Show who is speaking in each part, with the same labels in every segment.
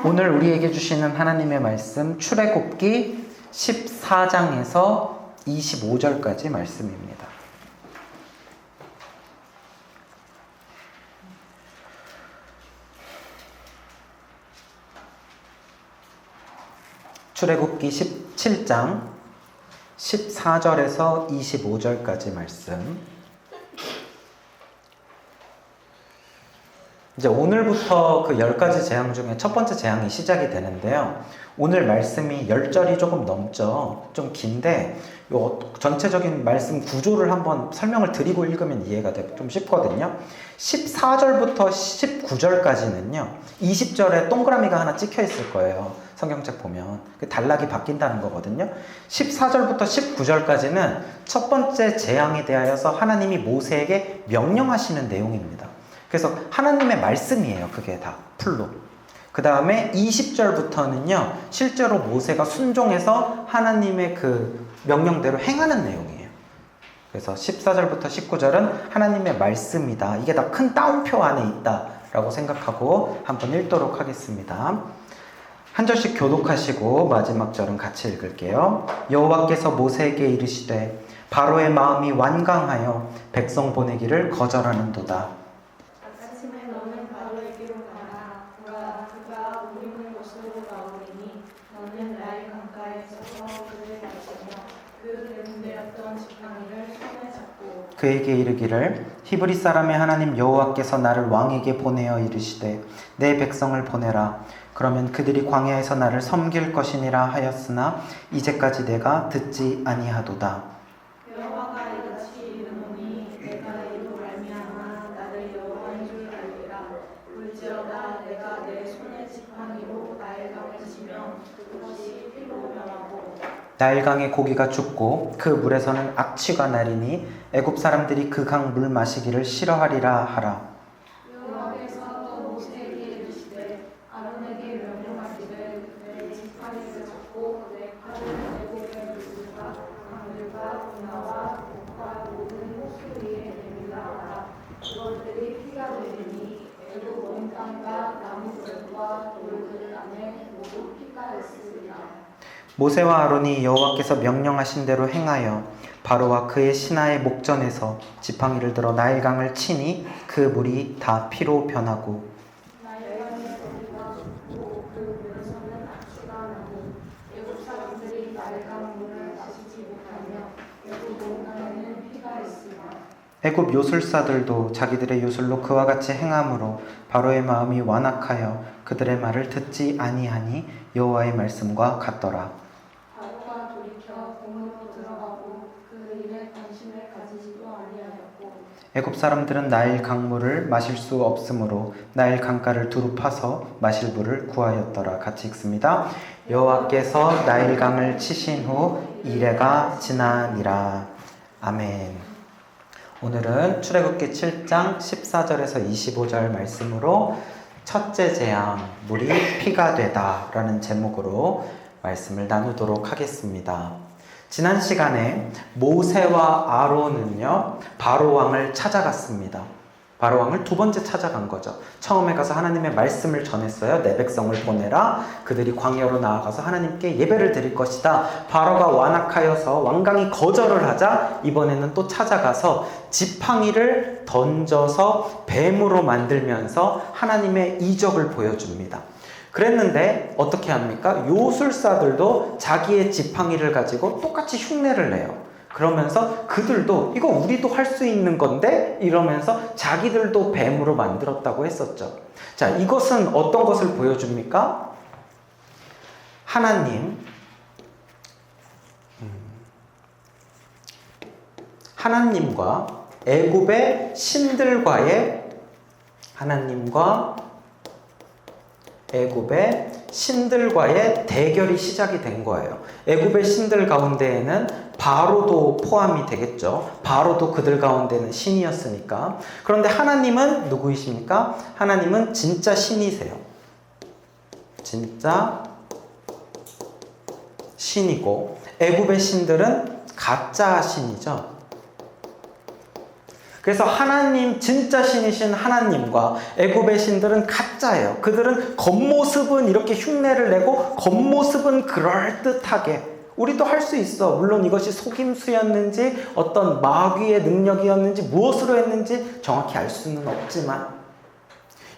Speaker 1: 오늘 우리에게 주시는 하나님의 말씀 출애굽기 14장에서 25절까지 말씀입니다. 출애굽기 17장 14절에서 25절까지 말씀. 이제 오늘부터 그 10가지 재앙 중에 첫 번째 재앙이 시작이 되는데요. 오늘 말씀이 10절이 조금 넘죠. 좀 긴데 요 전체적인 말씀 구조를 한번 설명을 드리고 읽으면 이해가 좀 쉽거든요. 14절부터 19절까지는요. 20절에 동그라미가 하나 찍혀 있을 거예요. 성경책 보면. 그 단락이 바뀐다는 거거든요. 14절부터 19절까지는 첫 번째 재앙에 대하여서 하나님이 모세에게 명령하시는 내용입니다. 그래서 하나님의 말씀이에요. 그게 다 풀로. 그 다음에 20절부터는요. 실제로 모세가 순종해서 하나님의 그 명령대로 행하는 내용이에요. 그래서 14절부터 19절은 하나님의 말씀이다. 이게 다 큰 따옴표 안에 있다라고 생각하고 한번 읽도록 하겠습니다. 한 절씩 교독하시고 마지막 절은 같이 읽을게요. 여호와께서 모세에게 이르시되 바로의 마음이 완강하여 백성 보내기를 거절하는도다. 그에게 이르기를 히브리 사람의 하나님 여호와께서 나를 왕에게 보내어 이르시되 내 백성을 보내라. 그러면 그들이 광야에서 나를 섬길 것이니라 하였으나 이제까지 내가 듣지 아니하도다.
Speaker 2: 여호와가 이같이 이르노니 내가 이로 말미암아 나를 여호와인 줄 알리라. 볼지어다 내가 내 손의 지팡이로 나일강을 치면 그것이 피로 변하고
Speaker 1: 나일강의 고기가 죽고 그 물에서는 악취가 나리니 애굽 사람들이 그 강 물 마시기를 싫어하리라 하라.
Speaker 2: 여호와께서 또 모세에게 이르시되 아론에게 명령하시되 내 지팡이를 잡고 내 칼을 애굽의 물들과 강들과 운하와 목과 모든 호수 위에 내밀라 하라. 그것들이 피가 되리니 애굽 온 땅과 나무들과 돌들 안에 모두 피가 있으리라.
Speaker 1: 모세와 아론이 여호와께서 명령하신 대로 행하여 바로와 그의 신하의 목전에서 지팡이를 들어 나일강을 치니 그 물이 다 피로 변하고
Speaker 2: 나일강의 고기가 죽고 그 물에서는 악취가 나고 애굽 사람들이 나일강 물을 마시지 못하며 애굽 온 땅에는 피가 있으리라.
Speaker 1: 애굽 요술사들도 자기들의 요술로 그와 같이 행함으로 바로의 마음이 완악하여 그들의 말을 듣지 아니하니 여호와의 말씀과 같더라.
Speaker 2: 바로가 돌이켜 공으로 들어가고 그 일에 관심을 가지지도 아니하였고
Speaker 1: 애굽 사람들은 나일 강물을 마실 수 없으므로 나일 강가를 두루 파서 마실 물을 구하였더라. 같이 읽습니다. 여호와께서 나일 강을 치신 후 이래가 지나니라. 아멘. 오늘은 출애굽기 7장 14절에서 25절 말씀으로 첫째 재앙, 물이 피가 되다 라는 제목으로 말씀을 나누도록 하겠습니다. 지난 시간에 모세와 아론은요, 바로 왕을 찾아갔습니다. 바로 왕을 두 번째 찾아간 거죠. 처음에 가서 하나님의 말씀을 전했어요. 내 백성을 보내라. 그들이 광야로 나아가서 하나님께 예배를 드릴 것이다. 바로가 완악하여서 완강히 거절을 하자 이번에는 또 찾아가서 지팡이를 던져서 뱀으로 만들면서 하나님의 이적을 보여줍니다. 그랬는데 어떻게 합니까? 요술사들도 자기의 지팡이를 가지고 똑같이 흉내를 내요. 그러면서 그들도 이거 우리도 할 수 있는 건데 이러면서 자기들도 뱀으로 만들었다고 했었죠. 자, 이것은 어떤 것을 보여줍니까? 하나님과 애굽의 신들과의 대결이 시작이 된 거예요. 애굽의 신들 가운데에는 바로도 포함이 되겠죠. 바로도 그들 가운데는 신이었으니까. 그런데 하나님은 누구이십니까? 하나님은 진짜 신이세요. 진짜 신이고 애굽의 신들은 가짜 신이죠. 그래서 하나님, 진짜 신이신 하나님과 애굽의 신들은 가짜예요. 그들은 겉모습은 이렇게 흉내를 내고 겉모습은 그럴듯하게 우리도 할 수 있어. 물론 이것이 속임수였는지 어떤 마귀의 능력이었는지 무엇으로 했는지 정확히 알 수는 없지만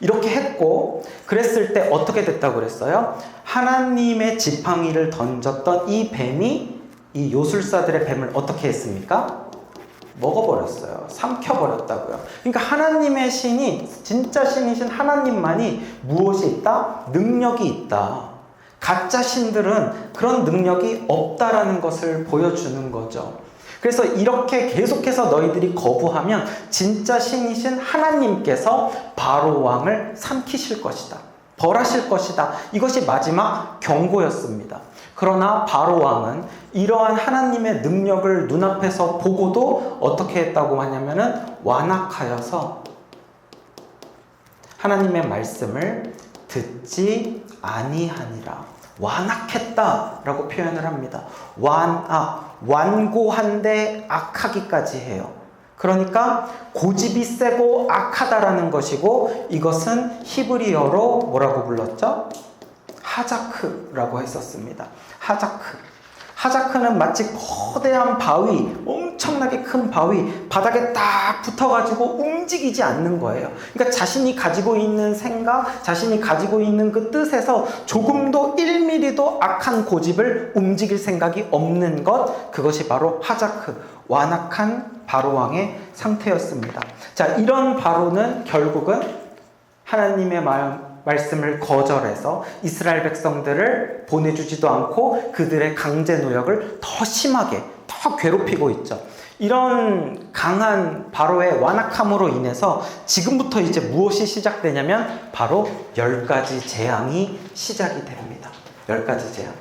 Speaker 1: 이렇게 했고, 그랬을 때 어떻게 됐다고 그랬어요? 하나님의 지팡이를 던졌던 이 뱀이 이 요술사들의 뱀을 어떻게 했습니까? 먹어버렸어요. 삼켜버렸다고요. 그러니까 하나님의 신이, 진짜 신이신 하나님만이 무엇이 있다? 능력이 있다. 가짜 신들은 그런 능력이 없다라는 것을 보여주는 거죠. 그래서 이렇게 계속해서 너희들이 거부하면 진짜 신이신 하나님께서 바로 왕을 삼키실 것이다. 벌하실 것이다. 이것이 마지막 경고였습니다. 그러나 바로 왕은 이러한 하나님의 능력을 눈앞에서 보고도 어떻게 했다고 하냐면은 완악하여서 하나님의 말씀을 듣지 아니하니라. 완악했다라고 표현을 합니다. 완악, 완고한데 악하기까지 해요. 그러니까 고집이 세고 악하다라는 것이고, 이것은 히브리어로 뭐라고 불렀죠? 하자크라고 했었습니다. 하자크는 마치 거대한 바위, 엄청나게 큰 바위, 바닥에 딱 붙어가지고 움직이지 않는 거예요. 그러니까 자신이 가지고 있는 생각, 자신이 가지고 있는 그 뜻에서 조금도 1mm도 악한 고집을 움직일 생각이 없는 것, 그것이 바로 하자크, 완악한 바로왕의 상태였습니다. 자, 이런 바로는 결국은 하나님의 말씀을 거절해서 이스라엘 백성들을 보내주지도 않고 그들의 강제 노역을 더 심하게, 더 괴롭히고 있죠. 이런 강한 바로의 완악함으로 인해서 지금부터 이제 무엇이 시작되냐면 바로 10가지 재앙이 시작이 됩니다. 10가지 재앙.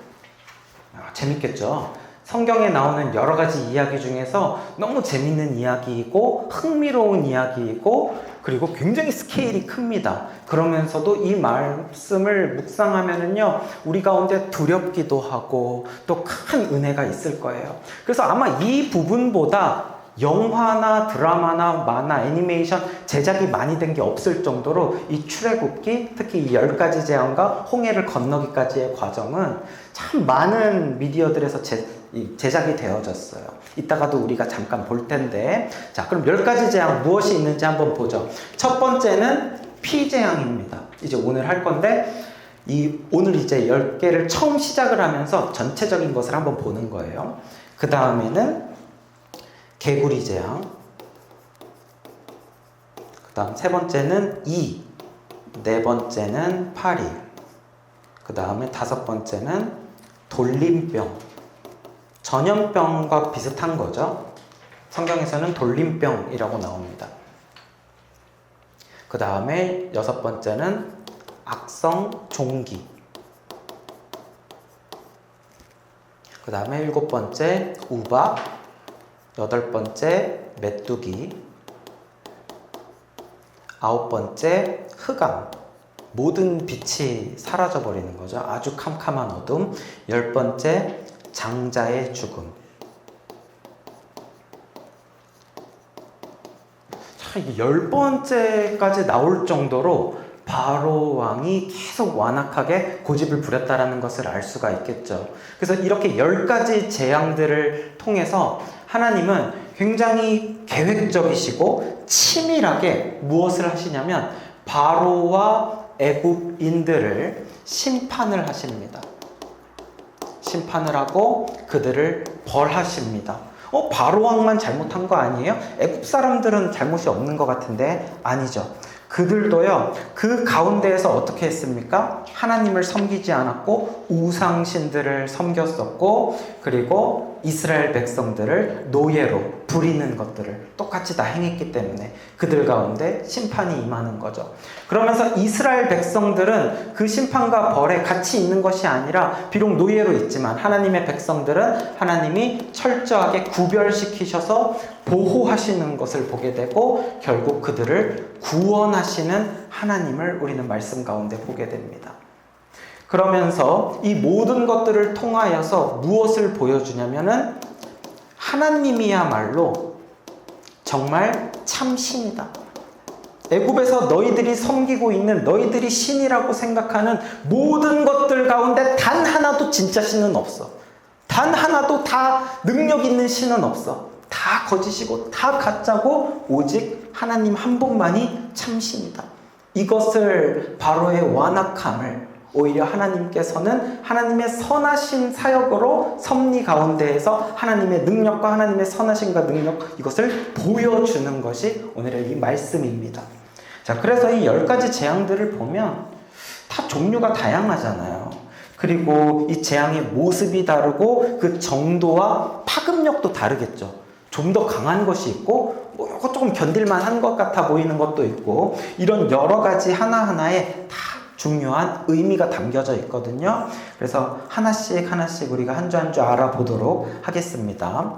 Speaker 1: 재밌겠죠? 성경에 나오는 여러 가지 이야기 중에서 너무 재밌는 이야기이고 흥미로운 이야기이고 그리고 굉장히 스케일이 큽니다. 그러면서도 이 말씀을 묵상하면은요, 우리 가운데 두렵기도 하고 또 큰 은혜가 있을 거예요. 그래서 아마 이 부분보다 영화나 드라마나 만화, 애니메이션 제작이 많이 된 게 없을 정도로 이 출애굽기, 특히 이 10가지 재앙과 홍해를 건너기까지의 과정은 참 많은 미디어들에서 제작이 되어졌어요. 이따가도 우리가 잠깐 볼 텐데, 자, 그럼 10가지 재앙 무엇이 있는지 한번 보죠. 첫 번째는 피재앙입니다. 이제 오늘 할 건데, 오늘 이제 10개를 처음 시작을 하면서 전체적인 것을 한번 보는 거예요. 그 다음에는 개구리 재앙, 그 다음 세 번째는 네 번째는 파리, 그 다음에 다섯 번째는 돌림병, 전염병과 비슷한 거죠. 성경에서는 돌림병이라고 나옵니다. 그 다음에 여섯 번째는 악성 종기, 그 다음에 일곱 번째 우박, 여덟 번째 메뚜기, 아홉 번째 흑암, 모든 빛이 사라져버리는 거죠. 아주 캄캄한 어둠. 열 번째 장자의 죽음. 참, 이게 10번째까지 나올 정도로 바로 왕이 계속 완악하게 고집을 부렸다는 것을 알 수가 있겠죠. 그래서 이렇게 10가지 재앙들을 통해서 하나님은 굉장히 계획적이시고 치밀하게 무엇을 하시냐면 바로와 애굽인들을 심판을 하십니다. 심판을 하고 그들을 벌하십니다. 바로 왕만 잘못한 거 아니에요? 애굽 사람들은 잘못이 없는 것 같은데 아니죠. 그들도요, 그 가운데에서 어떻게 했습니까? 하나님을 섬기지 않았고 우상신들을 섬겼었고, 그리고 이스라엘 백성들을 노예로 부리는 것들을 똑같이 다 행했기 때문에 그들 가운데 심판이 임하는 거죠. 그러면서 이스라엘 백성들은 그 심판과 벌에 같이 있는 것이 아니라 비록 노예로 있지만 하나님의 백성들은 하나님이 철저하게 구별시키셔서 보호하시는 것을 보게 되고 결국 그들을 구원하시는 하나님을 우리는 말씀 가운데 보게 됩니다. 그러면서 이 모든 것들을 통하여서 무엇을 보여주냐면은 하나님이야말로 정말 참신이다. 애굽에서 너희들이 섬기고 있는 너희들이 신이라고 생각하는 모든 것들 가운데 단 하나도 진짜 신은 없어. 단 하나도 다 능력 있는 신은 없어. 다 거짓이고 다 가짜고 오직 하나님 한 분만이 참신이다. 이것을 바로의 완악함을 오히려 하나님께서는 하나님의 선하신 사역으로 섭리 가운데에서 하나님의 능력과 하나님의 선하심과 능력 이것을 보여주는 것이 오늘의 이 말씀입니다. 자, 그래서 이 10가지 재앙들을 보면 다 종류가 다양하잖아요. 그리고 이 재앙의 모습이 다르고 그 정도와 파급력도 다르겠죠. 좀 더 강한 것이 있고 뭐 이거 조금 견딜만 한 것 같아 보이는 것도 있고 이런 여러 가지 하나하나에 다 중요한 의미가 담겨져 있거든요. 그래서 하나씩 하나씩 우리가 한 주 한 주 알아보도록 하겠습니다.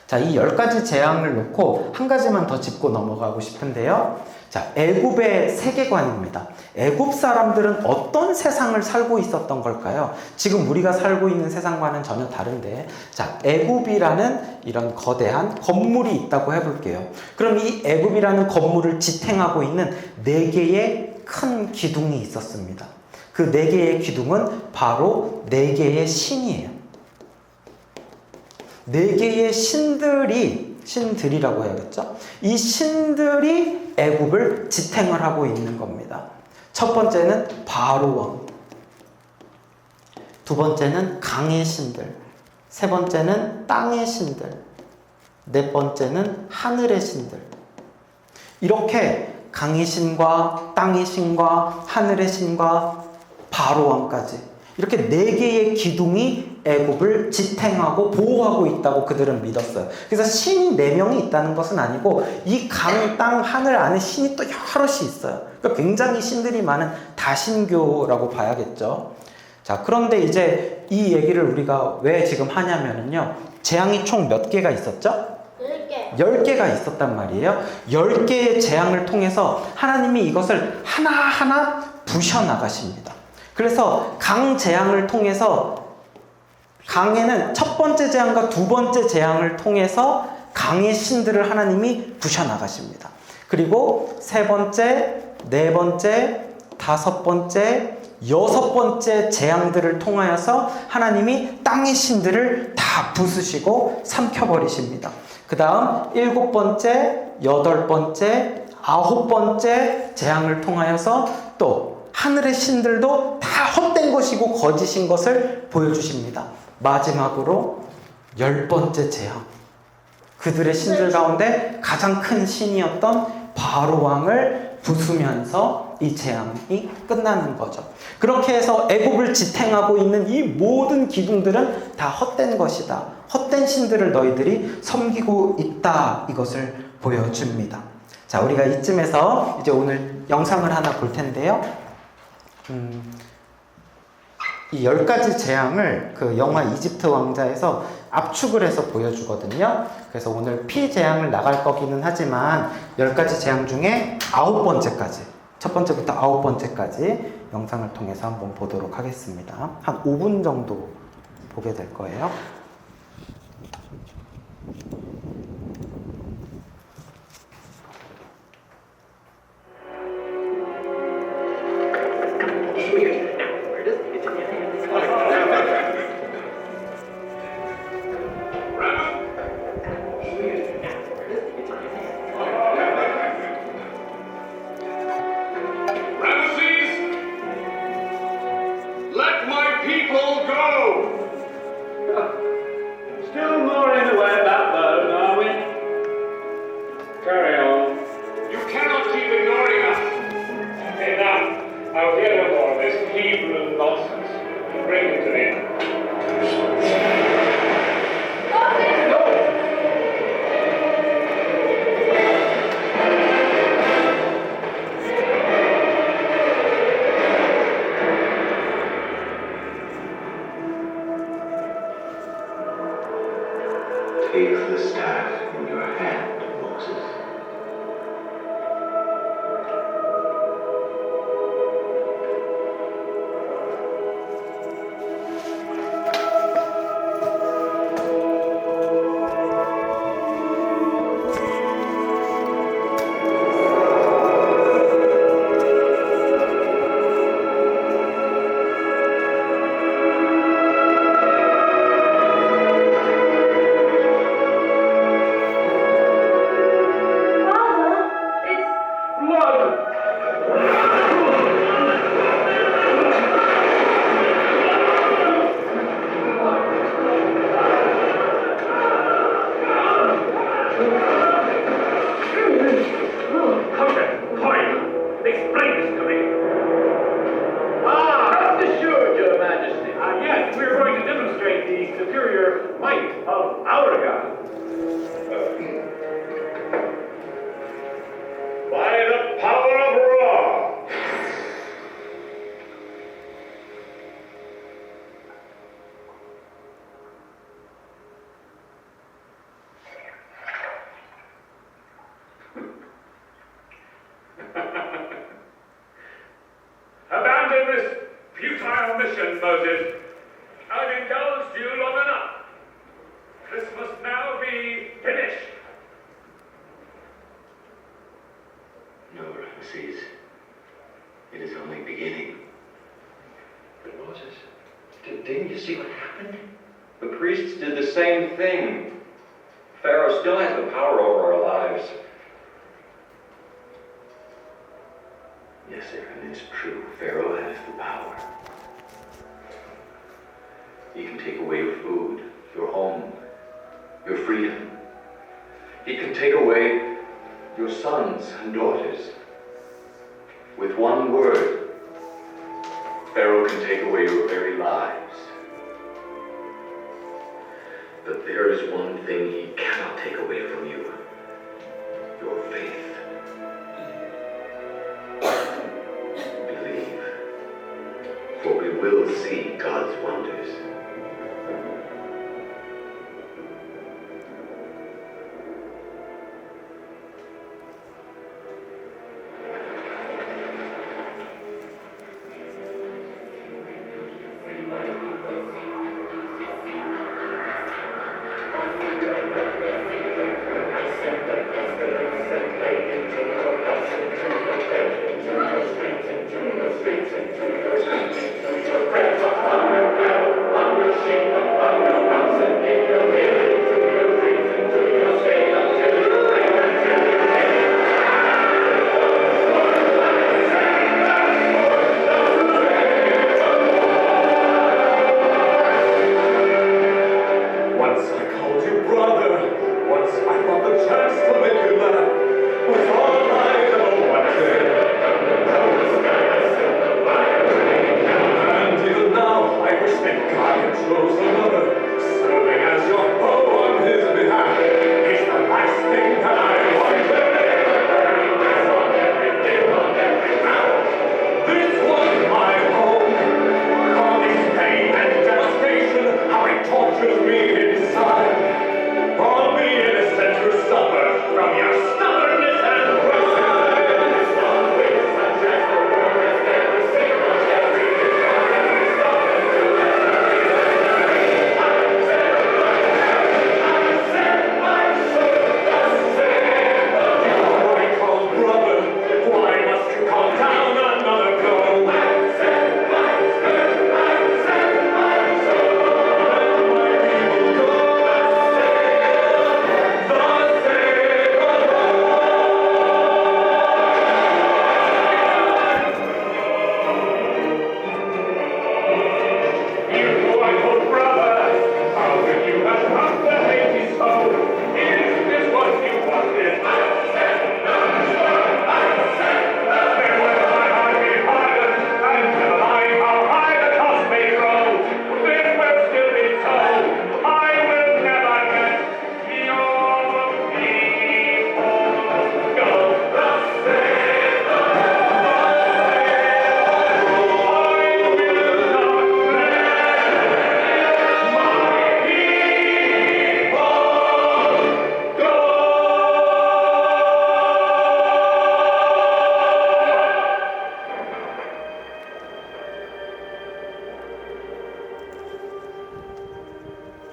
Speaker 1: 자, 이 10가지 재앙을 놓고 한 가지만 더 짚고 넘어가고 싶은데요. 자, 애굽의 세계관입니다. 애굽 사람들은 어떤 세상을 살고 있었던 걸까요? 지금 우리가 살고 있는 세상과는 전혀 다른데, 자, 애굽이라는 이런 거대한 건물이 있다고 해볼게요. 그럼 이 애굽이라는 건물을 지탱하고 있는 4개의 큰 기둥이 있었습니다. 그 4개의 기둥은 바로 4개의 신이에요. 4개의 신들이라고 해야겠죠? 이 신들이 애굽을 지탱을 하고 있는 겁니다. 첫 번째는 바로 왕, 두 번째는 강의 신들, 세 번째는 땅의 신들, 네 번째는 하늘의 신들. 이렇게 강의 신과 땅의 신과 하늘의 신과 바로 왕까지 이렇게 4개의 기둥이 애굽을 지탱하고 보호하고 있다고 그들은 믿었어요. 그래서 신이 4명이 있다는 것은 아니고 이 강, 땅, 하늘 안에 신이 또 여럿이 있어요. 그러니까 굉장히 신들이 많은 다신교라고 봐야겠죠. 자, 그런데 이제 이 얘기를 우리가 왜 지금 하냐면요. 재앙이 총 몇 개가 있었죠? 10개가 있었단 말이에요. 10개의 재앙을 통해서 하나님이 이것을 하나하나 부셔나가십니다. 그래서 강 재앙을 통해서 강에는 첫 번째 재앙과 두 번째 재앙을 통해서 강의 신들을 하나님이 부셔나가십니다. 그리고 세 번째, 네 번째, 다섯 번째, 여섯 번째 재앙들을 통하여서 하나님이 땅의 신들을 다 부수시고 삼켜버리십니다. 그 다음 7번째, 8번째, 9번째 재앙을 통하여서 또 하늘의 신들도 다 헛된 것이고 거짓인 것을 보여주십니다. 마지막으로 10번째 재앙. 그들의 신들 가운데 가장 큰 신이었던 바로 왕을 부수면서 이 재앙이 끝나는 거죠. 그렇게 해서 애굽을 지탱하고 있는 이 모든 기둥들은 다 헛된 것이다. 헛된 신들을 너희들이 섬기고 있다. 이것을 보여줍니다. 자, 우리가 이쯤에서 이제 오늘 영상을 하나 볼 텐데요. 이 10가지 재앙을 그 영화 이집트 왕자에서 압축을 해서 보여주거든요. 그래서 오늘 피재앙을 나갈 거기는 하지만 10가지 재앙 중에 9번째까지, 첫 번째부터 9번째까지 영상을 통해서 한번 보도록 하겠습니다. 한 5분 정도 보게 될 거예요.
Speaker 3: Take the staff in your hand, Moses.
Speaker 4: of our God. By the power of Ra. Abandon this futile mission, Moses. I've indulged you long enough. This must now be finished.
Speaker 3: No, Ramesses. It is only beginning.
Speaker 5: But Moses, didn't you see what happened? The priests did the same thing. Pharaoh still has the power over our lives.
Speaker 3: Yes, Aaron, it's true. Pharaoh has the power. He can take away your food, your home, your freedom. He can take away your sons and daughters. With one word, Pharaoh can take away your very lives. But there is one thing he cannot take away from you. Your faith. Believe, for we will see God's wonders.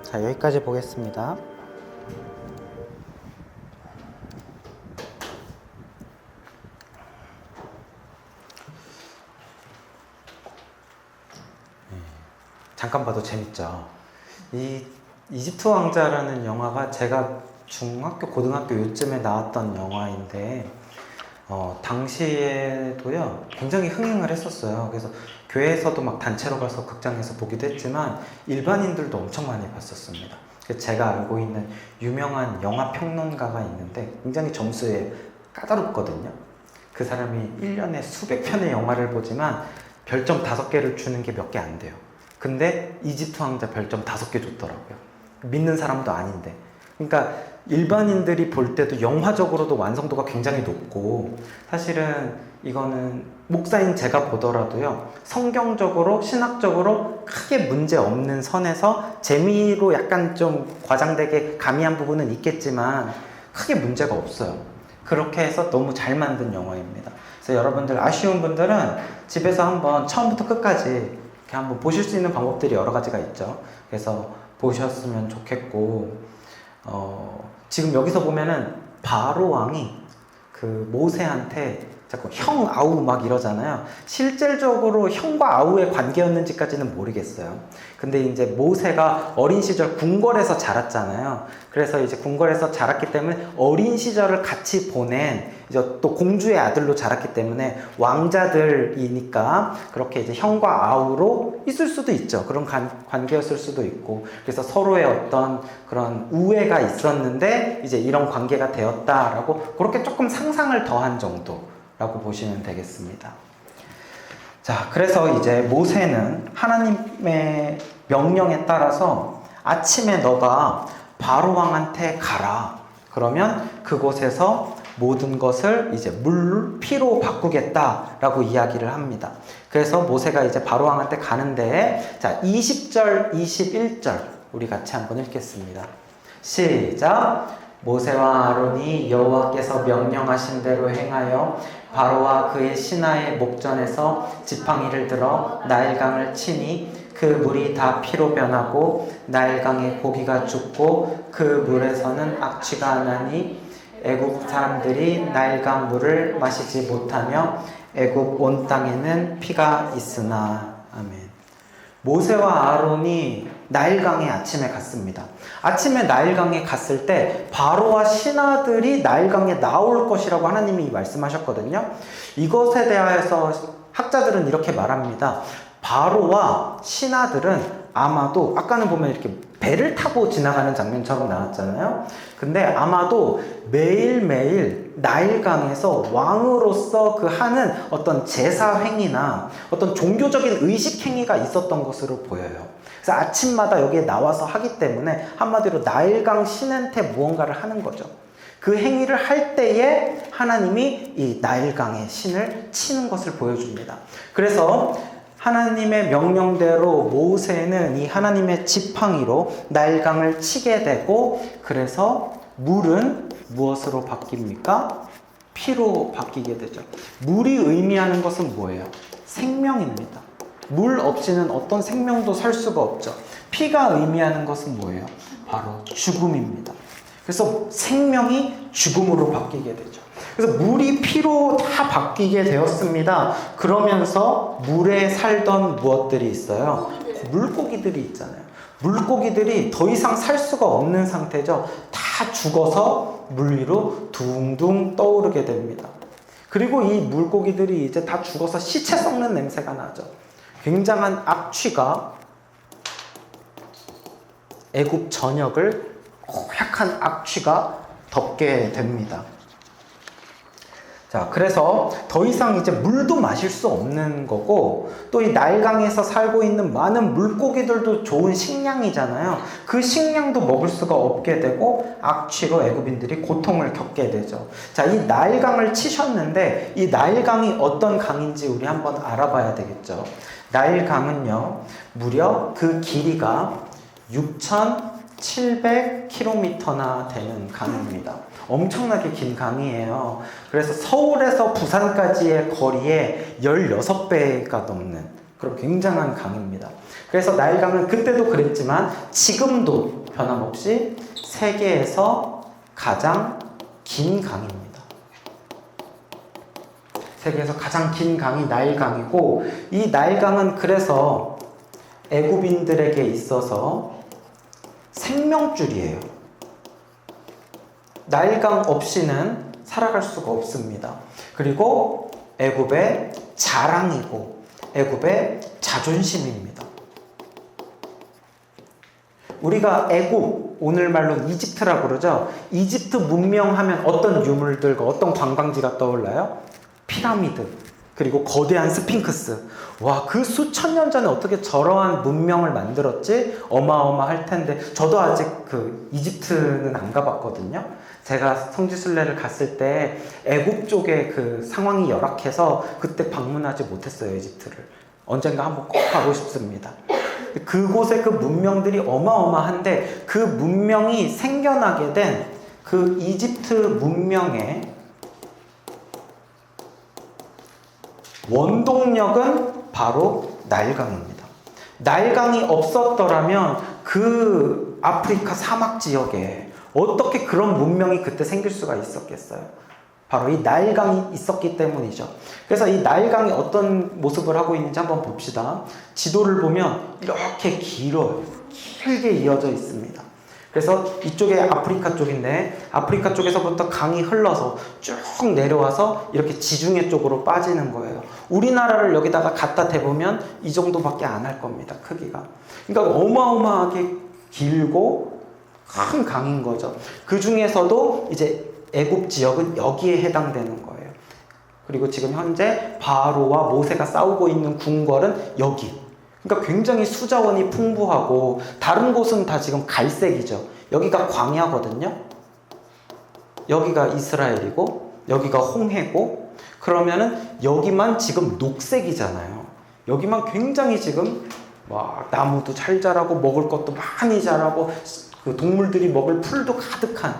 Speaker 1: 자, 여기까지 보겠습니다. 잠깐 봐도 재밌죠. 이 이집트 왕자라는 영화가 제가 중학교, 고등학교 요쯤에 나왔던 영화인데 당시에도요 굉장히 흥행을 했었어요. 그래서 교회에서도 막 단체로 가서 극장에서 보기도 했지만 일반인들도 엄청 많이 봤었습니다. 제가 알고 있는 유명한 영화 평론가가 있는데 굉장히 점수에 까다롭거든요. 그 사람이 1년에 수백 편의 영화를 보지만 별점 5개를 주는 게 몇 개 안 돼요. 근데 이집트 왕자 별점 5개 줬더라고요. 믿는 사람도 아닌데. 그러니까 일반인들이 볼 때도 영화적으로도 완성도가 굉장히 높고, 사실은 이거는 목사인 제가 보더라도요, 성경적으로 신학적으로 크게 문제 없는 선에서 재미로 약간 좀 과장되게 가미한 부분은 있겠지만 크게 문제가 없어요. 그렇게 해서 너무 잘 만든 영화입니다. 그래서 여러분들 아쉬운 분들은 집에서 한번 처음부터 끝까지 이렇게 한번 보실 수 있는 방법들이 여러 가지가 있죠. 그래서 보셨으면 좋겠고, 지금 여기서 보면은 바로 왕이 그 모세한테 자꾸 형 아우 막 이러잖아요. 실질적으로 형과 아우의 관계였는지까지는 모르겠어요. 근데 이제 모세가 어린 시절 궁궐에서 자랐잖아요. 그래서 이제 궁궐에서 자랐기 때문에 어린 시절을 같이 보낸, 이제 또 공주의 아들로 자랐기 때문에 왕자들이니까 그렇게 이제 형과 아우로 있을 수도 있죠. 그런 관계였을 수도 있고, 그래서 서로의 어떤 그런 우애가 있었는데 이제 이런 관계가 되었다라고, 그렇게 조금 상상을 더한 정도라고 보시면 되겠습니다. 자, 그래서 이제 모세는 하나님의 명령에 따라서 아침에 너가 바로 왕한테 가라. 그러면 그곳에서 모든 것을 이제 피로 바꾸겠다라고 이야기를 합니다. 그래서 모세가 이제 바로 왕한테 가는데, 자, 20절, 21절 우리 같이 한번 읽겠습니다. 시작. 모세와 아론이 여호와께서 명령하신 대로 행하여 바로와 그의 신하의 목전에서 지팡이를 들어 나일강을 치니 그 물이 다 피로 변하고 나일강의 고기가 죽고 그 물에서는 악취가 나니 애굽 사람들이 나일강 물을 마시지 못하며 애굽 온 땅에는 피가 있으나. 아멘. 모세와 아론이 나일강에 아침에 갔습니다. 아침에 나일강에 갔을 때 바로와 신하들이 나일강에 나올 것이라고 하나님이 말씀하셨거든요. 이것에 대해서 학자들은 이렇게 말합니다. 바로와 신하들은 아마도, 아까는 보면 이렇게 배를 타고 지나가는 장면처럼 나왔잖아요. 근데 아마도 매일매일 나일강에서 왕으로서 그 하는 어떤 제사 행위나 어떤 종교적인 의식 행위가 있었던 것으로 보여요. 그래서 아침마다 여기에 나와서 하기 때문에 한마디로 나일강 신한테 무언가를 하는 거죠. 그 행위를 할 때에 하나님이 이 나일강의 신을 치는 것을 보여줍니다. 그래서 하나님의 명령대로 모세는 이 하나님의 지팡이로 나일강을 치게 되고, 그래서 물은 무엇으로 바뀝니까? 피로 바뀌게 되죠. 물이 의미하는 것은 뭐예요? 생명입니다. 물 없이는 어떤 생명도 살 수가 없죠. 피가 의미하는 것은 뭐예요? 바로 죽음입니다. 그래서 생명이 죽음으로 바뀌게 되죠. 그래서 물이 피로 다 바뀌게 되었습니다. 그러면서 물에 살던 무엇들이 있어요? 물고기들이 있잖아요. 물고기들이 더 이상 살 수가 없는 상태죠. 다 죽어서 물 위로 둥둥 떠오르게 됩니다. 그리고 이 물고기들이 이제 다 죽어서 시체 썩는 냄새가 나죠. 굉장한 악취가 애굽 전역을 고약한 악취가 덮게 됩니다. 자, 그래서 더 이상 이제 물도 마실 수 없는 거고, 또 이 나일강에서 살고 있는 많은 물고기들도 좋은 식량이잖아요. 그 식량도 먹을 수가 없게 되고 악취로 애굽인들이 고통을 겪게 되죠. 자, 이 나일강을 치셨는데 이 나일강이 어떤 강인지 우리 한번 알아봐야 되겠죠. 나일강은요, 무려 그 길이가 6,700km나 되는 강입니다. 엄청나게 긴 강이에요. 그래서 서울에서 부산까지의 거리에 16배가 넘는 그런 굉장한 강입니다. 그래서 나일강은 그때도 그랬지만 지금도 변함없이 세계에서 가장 긴 강입니다. 세계에서 가장 긴 강이 나일강이고, 이 나일강은 그래서 애굽인들에게 있어서 생명줄이에요. 나일강 없이는 살아갈 수가 없습니다. 그리고 애굽의 자랑이고 애굽의 자존심입니다. 우리가 애굽, 오늘말로 이집트라고 그러죠. 이집트 문명하면 어떤 유물들과 어떤 관광지가 떠올라요? 피라미드, 그리고 거대한 스핑크스. 와, 그 수천 년 전에 어떻게 저러한 문명을 만들었지? 어마어마할 텐데. 저도 아직 그 이집트는 안 가봤거든요. 제가 성지순례를 갔을 때 애국 쪽에 그 상황이 열악해서 그때 방문하지 못했어요, 이집트를. 언젠가 한번 꼭 가고 싶습니다. 그곳의 그 문명들이 어마어마한데 그 문명이 생겨나게 된 그 이집트 문명의 원동력은 바로 나일강입니다. 나일강이 없었더라면 그 아프리카 사막 지역에 어떻게 그런 문명이 그때 생길 수가 있었겠어요? 바로 이 나일강이 있었기 때문이죠. 그래서 이 나일강이 어떤 모습을 하고 있는지 한번 봅시다. 지도를 보면 이렇게 길어요. 길게 이어져 있습니다. 그래서 이쪽에 아프리카 쪽인데 아프리카 쪽에서부터 강이 흘러서 쭉 내려와서 이렇게 지중해 쪽으로 빠지는 거예요. 우리나라를 여기다가 갖다 대보면 이 정도밖에 안 할 겁니다. 크기가. 그러니까 어마어마하게 길고 큰 강인 거죠. 그 중에서도 이제 애굽 지역은 여기에 해당되는 거예요. 그리고 지금 현재 바로와 모세가 싸우고 있는 궁궐은 여기. 그러니까 굉장히 수자원이 풍부하고 다른 곳은 다 지금 갈색이죠. 여기가 광야거든요. 여기가 이스라엘이고 여기가 홍해고 그러면은 여기만 지금 녹색이잖아요. 여기만 굉장히 지금 막 나무도 잘 자라고 먹을 것도 많이 자라고 그 동물들이 먹을 풀도 가득한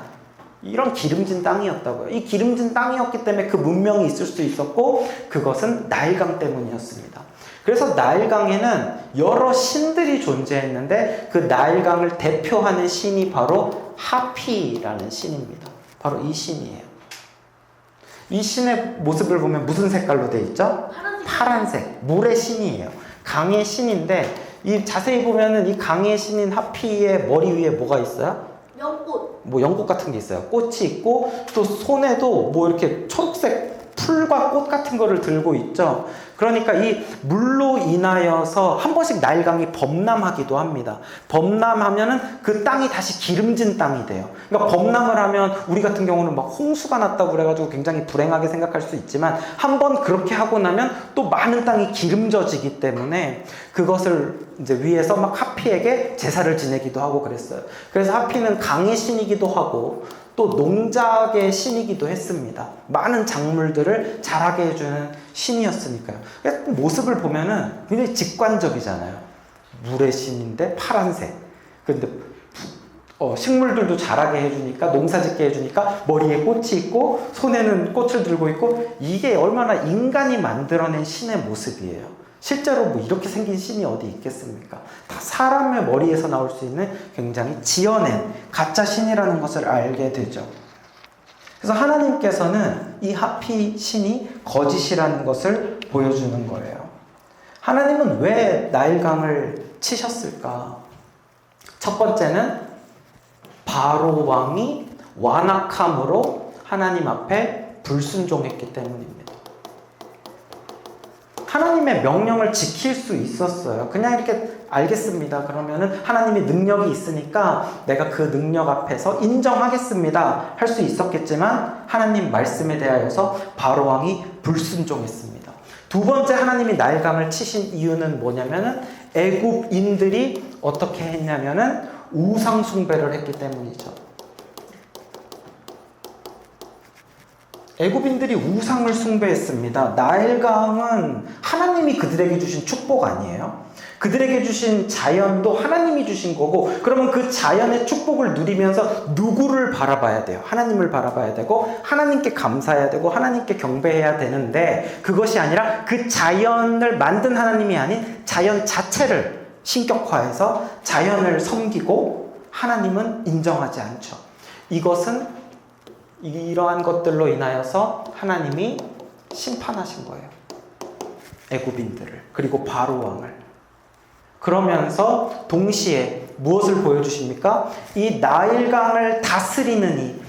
Speaker 1: 이런 기름진 땅이었다고요. 이 기름진 땅이었기 때문에 그 문명이 있을 수 있었고 그것은 나일강 때문이었습니다. 그래서 나일강에는 여러 신들이 존재했는데 그 나일강을 대표하는 신이 바로 하피라는 신입니다. 바로 이 신이에요. 이 신의 모습을 보면 무슨 색깔로 되어 있죠? 파란색. 물의 신이에요. 강의 신인데 이 자세히 보면은 이 강의 신인 하피의 머리 위에 뭐가 있어요?
Speaker 2: 연꽃.
Speaker 1: 뭐 연꽃 같은 게 있어요. 꽃이 있고 또 손에도 뭐 이렇게 초록색 풀과 꽃 같은 거를 들고 있죠. 그러니까 이 물로 인하여서 한 번씩 나일강이 범람하기도 합니다. 범람하면은 그 땅이 다시 기름진 땅이 돼요. 그러니까 범람을 하면 우리 같은 경우는 막 홍수가 났다고 그래가지고 굉장히 불행하게 생각할 수 있지만 한 번 그렇게 하고 나면 또 많은 땅이 기름져지기 때문에 그것을 이제 위에서 막 하피에게 제사를 지내기도 하고 그랬어요. 그래서 하피는 강의 신이기도 하고 또 농작의 신이기도 했습니다. 많은 작물들을 자라게 해주는 신이었으니까요. 모습을 보면은 굉장히 직관적이잖아요. 물의 신인데 파란색. 근데 식물들도 자라게 해주니까 농사짓게 해주니까 머리에 꽃이 있고 손에는 꽃을 들고 있고 이게 얼마나 인간이 만들어낸 신의 모습이에요. 실제로 뭐 이렇게 생긴 신이 어디 있겠습니까? 다 사람의 머리에서 나올 수 있는 굉장히 지어낸 가짜 신이라는 것을 알게 되죠. 그래서 하나님께서는 이 하피 신이 거짓이라는 것을 보여주는 거예요. 하나님은 왜 나일강을 치셨을까? 첫 번째는 바로 왕이 완악함으로 하나님 앞에 불순종했기 때문입니다. 하나님의 명령을 지킬 수 있었어요. 그냥 이렇게 알겠습니다. 그러면은 하나님이 능력이 있으니까 내가 그 능력 앞에서 인정하겠습니다. 할 수 있었겠지만 하나님 말씀에 대하여서 바로왕이 불순종했습니다. 두 번째 하나님이 나일강을 치신 이유는 뭐냐면은 애굽인들이 어떻게 했냐면은 우상 숭배를 했기 때문이죠. 애굽인들이 우상을 숭배했습니다. 나일강은 하나님이 그들에게 주신 축복 아니에요? 그들에게 주신 자연도 하나님이 주신 거고 그러면 그 자연의 축복을 누리면서 누구를 바라봐야 돼요? 하나님을 바라봐야 되고 하나님께 감사해야 되고 하나님께 경배해야 되는데 그것이 아니라 그 자연을 만든 하나님이 아닌 자연 자체를 신격화해서 자연을 섬기고 하나님은 인정하지 않죠. 이것은 이러한 것들로 인하여서 하나님이 심판하신 거예요. 애굽인들을 그리고 바로 왕을. 그러면서 동시에 무엇을 보여주십니까? 이 나일강을 다스리는 이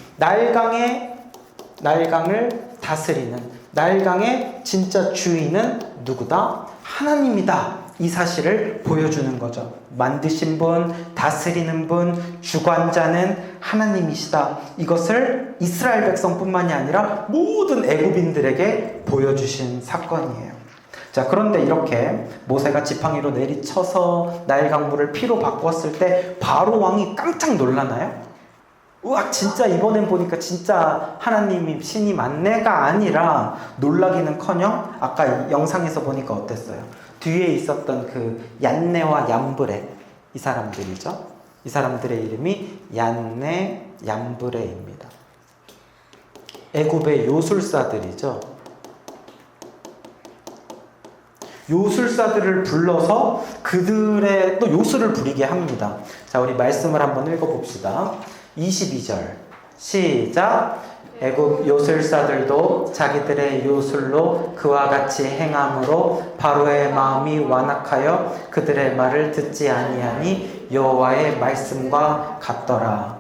Speaker 1: 나일강을 다스리는 나일강의 진짜 주인은 누구다? 하나님이다 이 사실을 보여주는 거죠. 만드신 분, 다스리는 분, 주관자는 하나님이시다. 이것을 이스라엘 백성뿐만이 아니라 모든 애굽인들에게 보여주신 사건이에요. 자, 그런데 이렇게 모세가 지팡이로 내리쳐서 나일 강물을 피로 바꿨을 때 바로 왕이 깜짝 놀라나요? 우와, 진짜 이번엔 보니까 진짜 하나님이 신이 맞네가 아니라 놀라기는커녕 아까 영상에서 보니까 어땠어요? 뒤에 있었던 그 얀네와 얌브레, 이 사람들이죠. 이 사람들의 이름이 얀네, 얌브레입니다. 애굽의 요술사들이죠. 요술사들을 불러서 그들의 또 요술을 부리게 합니다. 자, 우리 말씀을 한번 읽어봅시다. 22절 시작. 애굽 요술사들도 자기들의 요술로 그와 같이 행함으로 바로의 마음이 완악하여 그들의 말을 듣지 아니하니 여호와의 말씀과 같더라.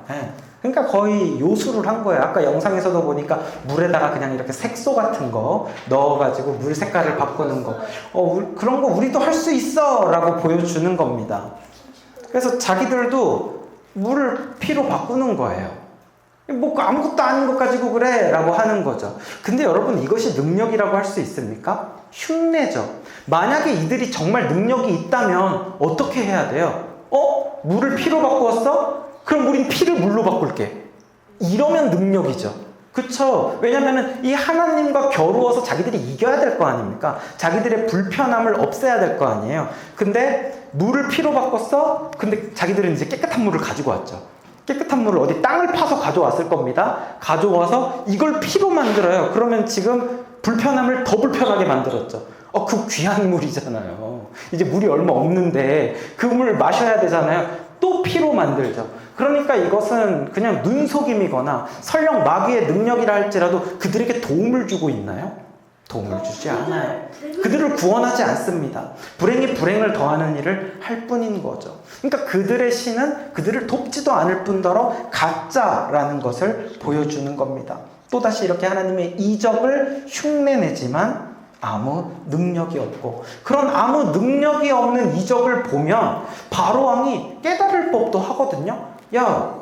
Speaker 1: 그러니까 거의 요술을 한 거예요. 아까 영상에서도 보니까 물에다가 그냥 이렇게 색소 같은 거 넣어가지고 물 색깔을 바꾸는 거, 그런 거 우리도 할 수 있어 라고 보여주는 겁니다. 그래서 자기들도 물을 피로 바꾸는 거예요. 뭐 아무것도 아닌 것 가지고 그래 라고 하는 거죠. 근데 여러분, 이것이 능력이라고 할 수 있습니까? 흉내죠. 만약에 이들이 정말 능력이 있다면 어떻게 해야 돼요? 물을 피로 바꾸었어? 그럼 우린 피를 물로 바꿀게. 이러면 능력이죠. 그쵸? 왜냐면은 이 하나님과 겨루어서 자기들이 이겨야 될 거 아닙니까? 자기들의 불편함을 없애야 될 거 아니에요. 근데 물을 피로 바꿨어? 근데 자기들은 이제 깨끗한 물을 가지고 왔죠. 깨끗한 물을 어디 땅을 파서 가져왔을 겁니다. 가져와서 이걸 피로 만들어요. 그러면 지금 불편함을 더 불편하게 만들었죠. 그 귀한 물이잖아요. 이제 물이 얼마 없는데 그 물 마셔야 되잖아요. 또 피로 만들죠. 그러니까 이것은 그냥 눈속임이거나 설령 마귀의 능력이라 할지라도 그들에게 도움을 주고 있나요? 도움을 주지 않아요. 그들을 구원하지 않습니다. 불행이 불행을 더하는 일을 할 뿐인 거죠. 그러니까 그들의 신은 그들을 돕지도 않을 뿐더러 가짜라는 것을 보여주는 겁니다. 또다시 이렇게 하나님의 이적을 흉내내지만 아무 능력이 없고, 그런 아무 능력이 없는 이적을 보면 바로 왕이 깨달을 법도 하거든요. 야,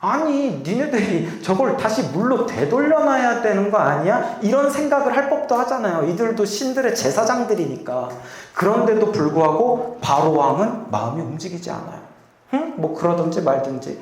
Speaker 1: 아니 니네들이 저걸 다시 물로 되돌려놔야 되는 거 아니야? 이런 생각을 할 법도 하잖아요. 이들도 신들의 제사장들이니까. 그런데도 불구하고 바로 왕은 마음이 움직이지 않아요. 뭐 그러든지 말든지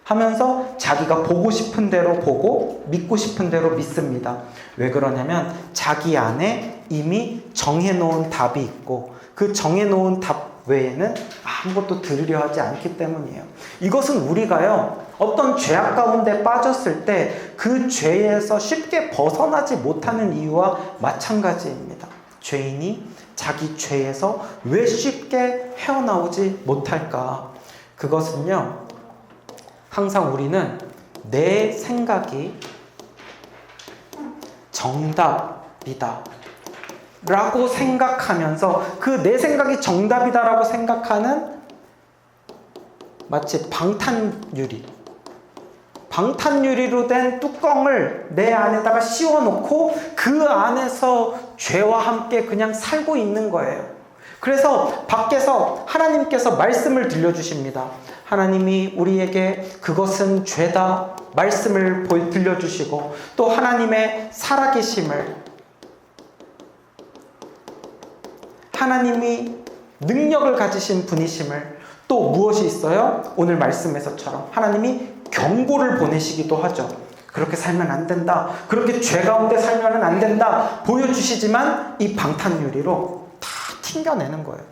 Speaker 1: 하면서 자기가 보고 싶은 대로 보고 믿고 싶은 대로 믿습니다. 왜 그러냐면 자기 안에 이미 정해놓은 답이 있고 그 정해놓은 답 외에는 아무것도 들으려 하지 않기 때문이에요. 이것은 우리가요, 어떤 죄악 가운데 빠졌을 때 그 죄에서 쉽게 벗어나지 못하는 이유와 마찬가지입니다. 죄인이 자기 죄에서 왜 쉽게 헤어나오지 못할까? 그것은요, 항상 우리는 내 생각이 정답이다 라고 생각하면서 그 내 생각이 정답이다라고 생각하는 마치 방탄유리로 된 뚜껑을 내 안에다가 씌워놓고 그 안에서 죄와 함께 그냥 살고 있는 거예요. 그래서 밖에서 하나님께서 말씀을 들려주십니다. 하나님이 우리에게 그것은 죄다 말씀을 들려주시고 또 하나님의 살아계심을, 하나님이 능력을 가지신 분이심을, 또 무엇이 있어요? 오늘 말씀에서처럼 하나님이 경고를 보내시기도 하죠. 그렇게 살면 안 된다, 그렇게 죄 가운데 살면 안 된다 보여주시지만 이 방탄유리로 다 튕겨내는 거예요.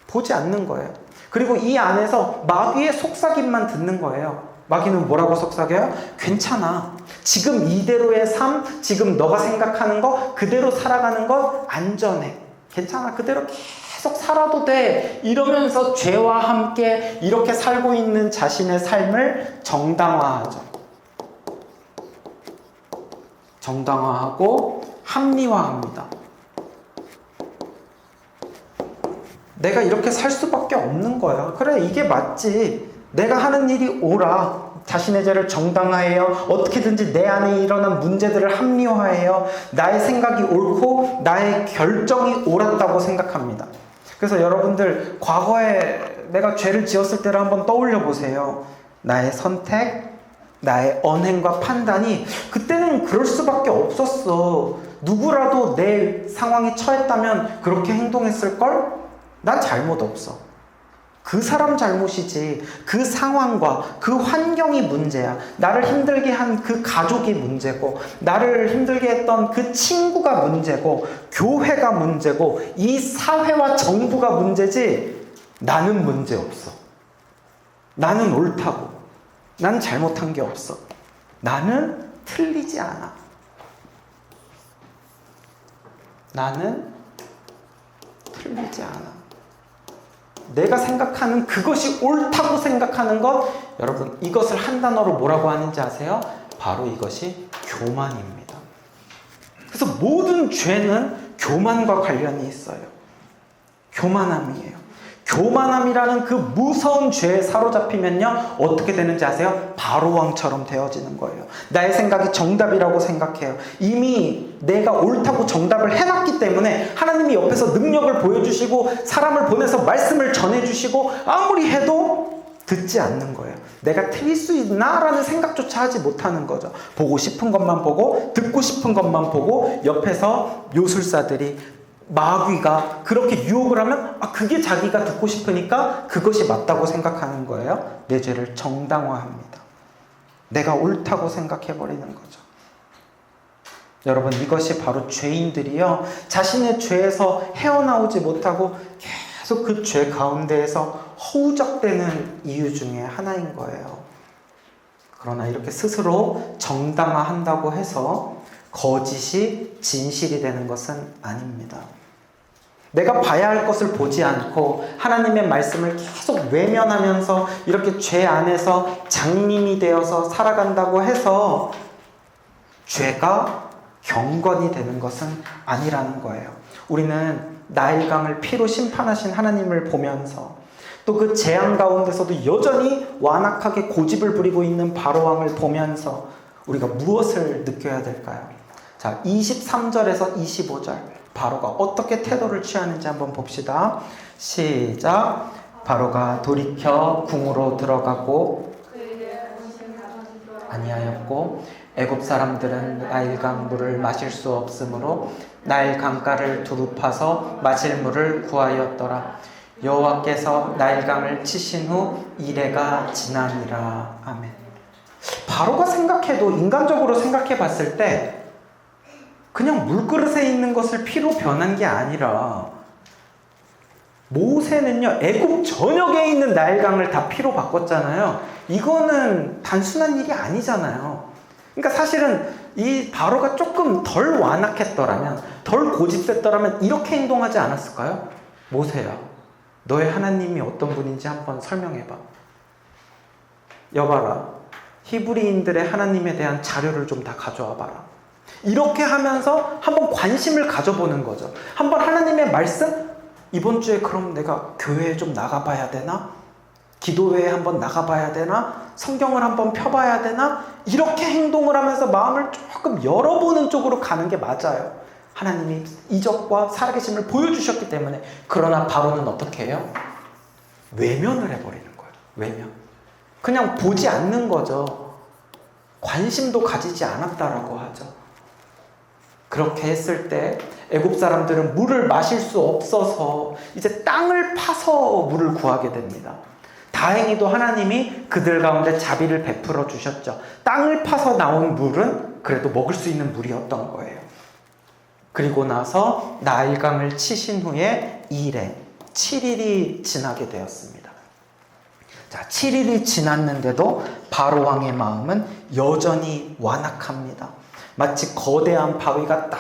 Speaker 1: 보지 않는 거예요. 그리고 이 안에서 마귀의 속삭임만 듣는 거예요. 마귀는 뭐라고 속삭여요? 괜찮아, 지금 이대로의 삶, 지금 너가 생각하는 거 그대로 살아가는 거 안전해, 괜찮아, 그대로 계속 살아도 돼, 이러면서 죄와 함께 이렇게 살고 있는 자신의 삶을 정당화하죠. 정당화하고 합리화합니다. 내가 이렇게 살 수밖에 없는 거야. 그래, 이게 맞지. 내가 하는 일이 옳아. 자신의 죄를 정당화해요. 어떻게든지 내 안에 일어난 문제들을 합리화해요. 나의 생각이 옳고 나의 결정이 옳았다고 생각합니다. 그래서 여러분들 과거에 내가 죄를 지었을 때를 한번 떠올려 보세요. 나의 선택, 나의 언행과 판단이 그때는 그럴 수밖에 없었어. 누구라도 내 상황에 처했다면 그렇게 행동했을걸? 난 잘못 없어. 그 사람 잘못이지. 그 상황과 그 환경이 문제야. 나를 힘들게 한 그 가족이 문제고, 나를 힘들게 했던 그 친구가 문제고, 교회가 문제고, 이 사회와 정부가 문제지. 나는 문제 없어. 나는 옳다고. 난 잘못한 게 없어. 나는 틀리지 않아. 나는 틀리지 않아. 내가 생각하는 그것이 옳다고 생각하는 것, 여러분 이것을 한 단어로 뭐라고 하는지 아세요? 바로 이것이 교만입니다. 그래서 모든 죄는 교만과 관련이 있어요. 교만함이에요. 교만함이라는 그 무서운 죄에 사로잡히면요 어떻게 되는지 아세요? 바로왕처럼 되어지는 거예요. 나의 생각이 정답이라고 생각해요. 이미 내가 옳다고 정답을 해놨기 때문에 하나님이 옆에서 능력을 보여주시고 사람을 보내서 말씀을 전해주시고 아무리 해도 듣지 않는 거예요. 내가 틀릴 수 있나? 라는 생각조차 하지 못하는 거죠. 보고 싶은 것만 보고 듣고 싶은 것만 보고 옆에서 요술사들이 마귀가 그렇게 유혹을 하면 그게 자기가 듣고 싶으니까 그것이 맞다고 생각하는 거예요. 내 죄를 정당화합니다. 내가 옳다고 생각해버리는 거죠. 여러분 이것이 바로 죄인들이요 자신의 죄에서 헤어나오지 못하고 계속 그 죄 가운데에서 허우적대는 이유 중에 하나인 거예요. 그러나 이렇게 스스로 정당화한다고 해서 거짓이 진실이 되는 것은 아닙니다. 내가 봐야 할 것을 보지 않고 하나님의 말씀을 계속 외면하면서 이렇게 죄 안에서 장님이 되어서 살아간다고 해서 죄가 경건이 되는 것은 아니라는 거예요. 우리는 나일강을 피로 심판하신 하나님을 보면서 또 그 재앙 가운데서도 여전히 완악하게 고집을 부리고 있는 바로왕을 보면서 우리가 무엇을 느껴야 될까요? 자, 23절에서 25절 바로가 어떻게 태도를 취하는지 한번 봅시다. 시작. 바로가 돌이켜 궁으로 들어가고 아니하였고 애굽 사람들은 나일강 물을 마실 수 없으므로 나일 강가를 두루 파서 마실 물을 구하였더라. 여호와께서 나일강을 치신 후 이레가 지나니라. 아멘. 바로가 생각해도 인간적으로 생각해 봤을 때 그냥 물그릇에 있는 것을 피로 변한 게 아니라 모세는요 애굽 전역에 있는 나일강을 다 피로 바꿨잖아요. 이거는 단순한 일이 아니잖아요. 그러니까 사실은 이 바로가 조금 덜 완악했더라면, 덜 고집됐더라면 이렇게 행동하지 않았을까요? 모세야, 너의 하나님이 어떤 분인지 한번 설명해봐. 여봐라, 히브리인들의 하나님에 대한 자료를 좀 다 가져와 봐라. 이렇게 하면서 한번 관심을 가져보는 거죠. 한번 하나님의 말씀? 이번 주에 그럼 내가 교회에 좀 나가봐야 되나? 기도회에 한번 나가봐야 되나? 성경을 한번 펴봐야 되나? 이렇게 행동을 하면서 마음을 조금 열어보는 쪽으로 가는 게 맞아요. 하나님이 이적과 살아계심을 보여주셨기 때문에. 그러나 바로는 어떻게 해요? 외면을 해버리는 거예요. 외면. 그냥 보지 않는 거죠. 관심도 가지지 않았다라고 하죠. 그렇게 했을 때 애굽 사람들은 물을 마실 수 없어서 이제 땅을 파서 물을 구하게 됩니다. 다행히도 하나님이 그들 가운데 자비를 베풀어 주셨죠. 땅을 파서 나온 물은 그래도 먹을 수 있는 물이었던 거예요. 그리고 나서 나일강을 치신 후에 이레 7일이 지나게 되었습니다. 자, 7일이 지났는데도 바로왕의 마음은 여전히 완악합니다. 마치 거대한 바위가 딱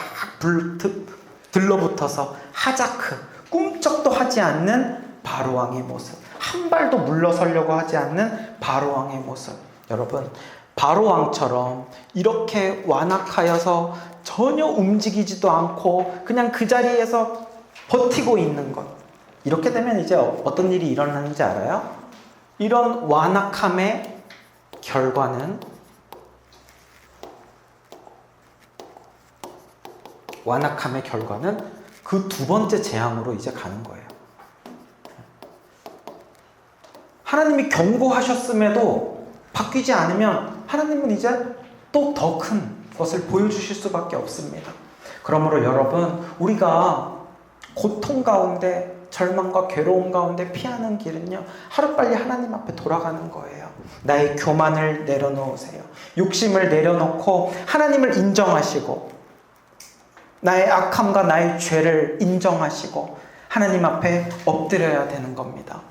Speaker 1: 들러붙어서 하자크, 꿈쩍도 하지 않는 바로왕의 모습, 한 발도 물러서려고 하지 않는 바로왕의 모습. 여러분, 바로왕처럼 이렇게 완악하여서 전혀 움직이지도 않고 그냥 그 자리에서 버티고 있는 것, 이렇게 되면 이제 어떤 일이 일어나는지 알아요? 이런 완악함의 결과는 그 두 번째 재앙으로 이제 가는 거예요. 하나님이 경고하셨음에도 바뀌지 않으면 하나님은 이제 또 더 큰 것을 보여주실 수밖에 없습니다. 그러므로 여러분, 우리가 고통 가운데, 절망과 괴로움 가운데 피하는 길은요, 하루빨리 하나님 앞에 돌아가는 거예요. 나의 교만을 내려놓으세요. 욕심을 내려놓고 하나님을 인정하시고, 나의 악함과 나의 죄를 인정하시고 하나님 앞에 엎드려야 되는 겁니다.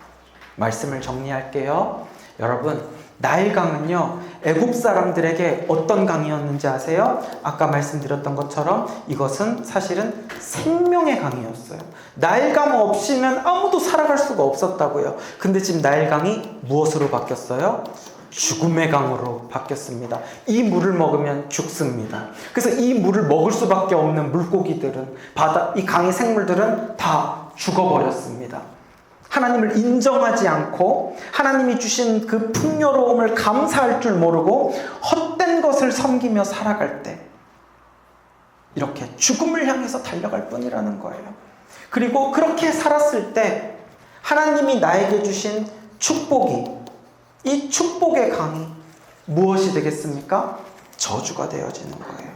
Speaker 1: 말씀을 정리할게요. 여러분, 나일강은요, 애굽 사람들에게 어떤 강이었는지 아세요? 아까 말씀드렸던 것처럼 이것은 사실은 생명의 강이었어요. 나일강 없이는 아무도 살아갈 수가 없었다고요. 근데 지금 나일강이 무엇으로 바뀌었어요? 죽음의 강으로 바뀌었습니다. 이 물을 먹으면 죽습니다. 그래서 이 물을 먹을 수밖에 없는 물고기들은, 이 강의 생물들은 다 죽어버렸습니다. 하나님을 인정하지 않고 하나님이 주신 그 풍요로움을 감사할 줄 모르고 헛된 것을 섬기며 살아갈 때 이렇게 죽음을 향해서 달려갈 뿐이라는 거예요. 그리고 그렇게 살았을 때 하나님이 나에게 주신 축복이, 이 축복의 강이 무엇이 되겠습니까? 저주가 되어지는 거예요.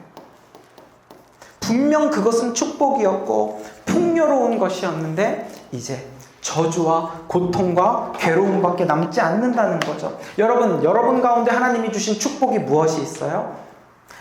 Speaker 1: 분명 그것은 축복이었고 풍요로운 것이었는데 이제 저주와 고통과 괴로움밖에 남지 않는다는 거죠. 여러분 가운데 하나님이 주신 축복이 무엇이 있어요?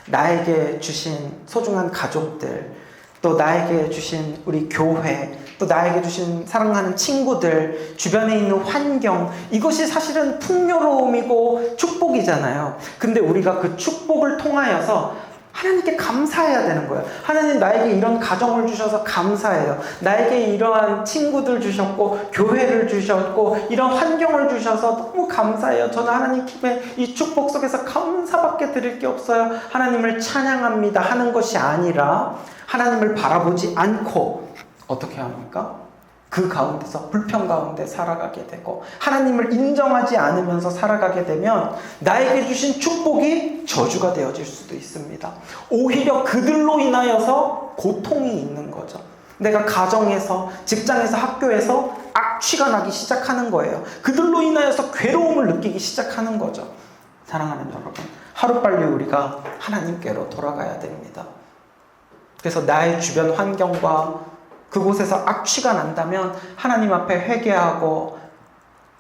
Speaker 1: 나에게 주신 소중한 가족들, 또 나에게 주신 우리 교회, 또 나에게 주신 사랑하는 친구들, 주변에 있는 환경, 이것이 사실은 풍요로움이고 축복이잖아요. 근데 우리가 그 축복을 통하여서 하나님께 감사해야 되는 거예요. 하나님, 나에게 이런 가정을 주셔서 감사해요. 나에게 이러한 친구들 주셨고 교회를 주셨고 이런 환경을 주셔서 너무 감사해요. 저는 하나님의 이 축복 속에서 감사밖에 드릴 게 없어요. 하나님을 찬양합니다 하는 것이 아니라 하나님을 바라보지 않고 어떻게 합니까? 그 가운데서 불평 가운데 살아가게 되고 하나님을 인정하지 않으면서 살아가게 되면 나에게 주신 축복이 저주가 되어질 수도 있습니다. 오히려 그들로 인하여서 고통이 있는 거죠. 내가 가정에서, 직장에서, 학교에서 악취가 나기 시작하는 거예요. 그들로 인하여서 괴로움을 느끼기 시작하는 거죠. 사랑하는 여러분, 하루빨리 우리가 하나님께로 돌아가야 됩니다. 그래서 나의 주변 환경과 그곳에서 악취가 난다면 하나님 앞에 회개하고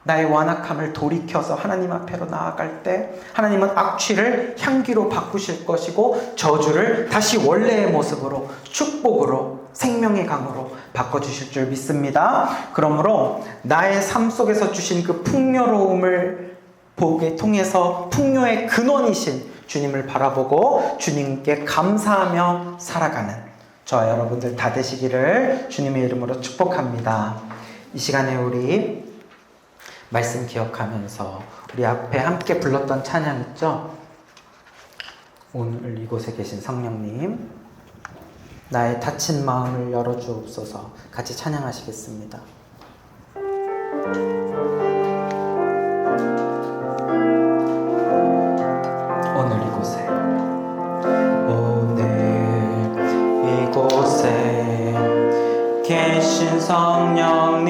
Speaker 1: 나의 완악함을 돌이켜서 하나님 앞으로 나아갈 때 하나님은 악취를 향기로 바꾸실 것이고 저주를 다시 원래의 모습으로, 축복으로, 생명의 강으로 바꿔주실 줄 믿습니다. 그러므로 나의 삶 속에서 주신 그 풍요로움을 보게 통해서 풍요의 근원이신 주님을 바라보고 주님께 감사하며 살아가는 저와 여러분들 다 되시기를 주님의 이름으로 축복합니다. 이 시간에 우리 말씀 기억하면서 우리 앞에 함께 불렀던 찬양 있죠? 오늘 이곳에 계신 성령님, 나의 닫힌 마음을 열어주옵소서. 같이 찬양하시겠습니다. 오늘 이곳에 계신 성령님,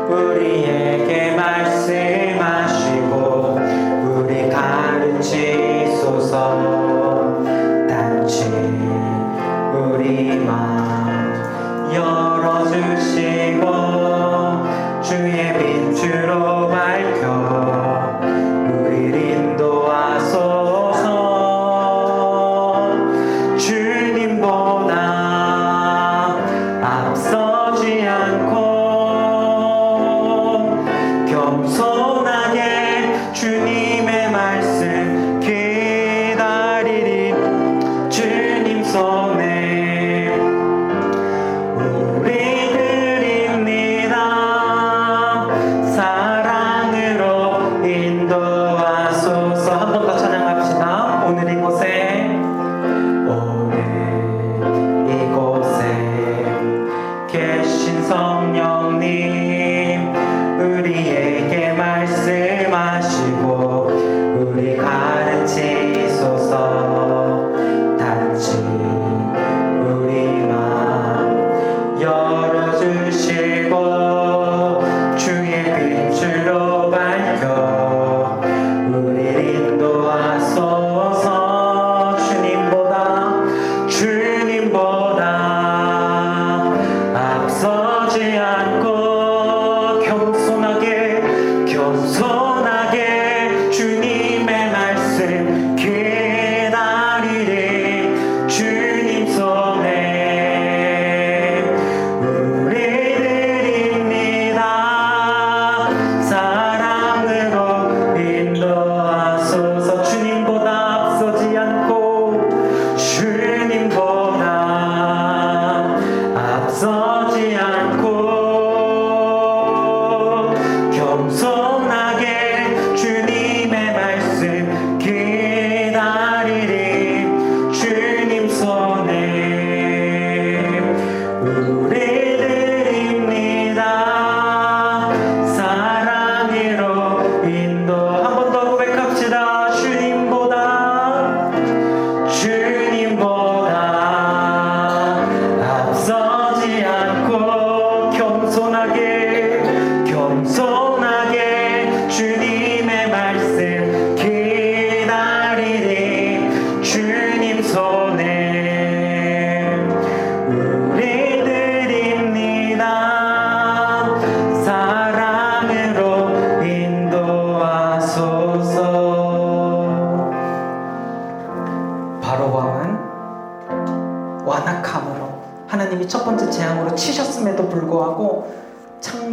Speaker 1: 우리에게 말씀하시고 우리 가르치소서. 단지 우리 마음 열어주시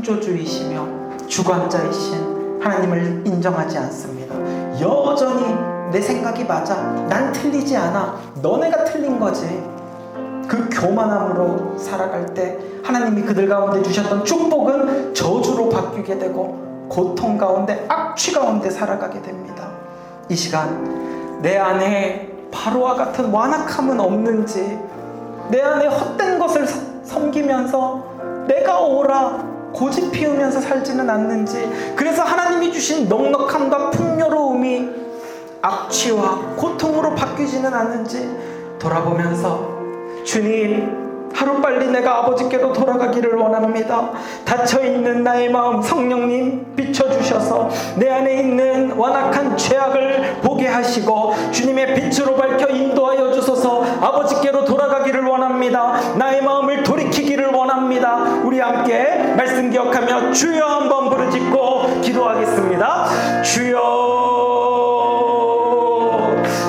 Speaker 1: 창조주이시며 주관자이신 하나님을 인정하지 않습니다. 여전히 내 생각이 맞아, 난 틀리지 않아, 너네가 틀린 거지. 그 교만함으로 살아갈 때 하나님이 그들 가운데 주셨던 축복은 저주로 바뀌게 되고 고통 가운데, 악취 가운데 살아가게 됩니다. 이 시간 내 안에 바로와 같은 완악함은 없는지, 내 안에 헛된 것을 섬기면서 내가 옳아 고집 피우면서 살지는 않는지, 그래서 하나님이 주신 넉넉함과 풍요로움이 악취와 고통으로 바뀌지는 않는지 돌아보면서, 주님, 하루빨리 내가 아버지께로 돌아가기를 원합니다. 닫혀있는 나의 마음 성령님 비춰주셔서 내 안에 있는 완악한 죄악을 보게 하시고 주님의 빛으로 밝혀 인도하여 주소서. 아버지께로 돌아가기를 원합니다. 나의 마음을 돌이키기를 원합니다. 우리 함께 말씀 기억하며 주여 한번 부르짖고 기도하겠습니다. 주여,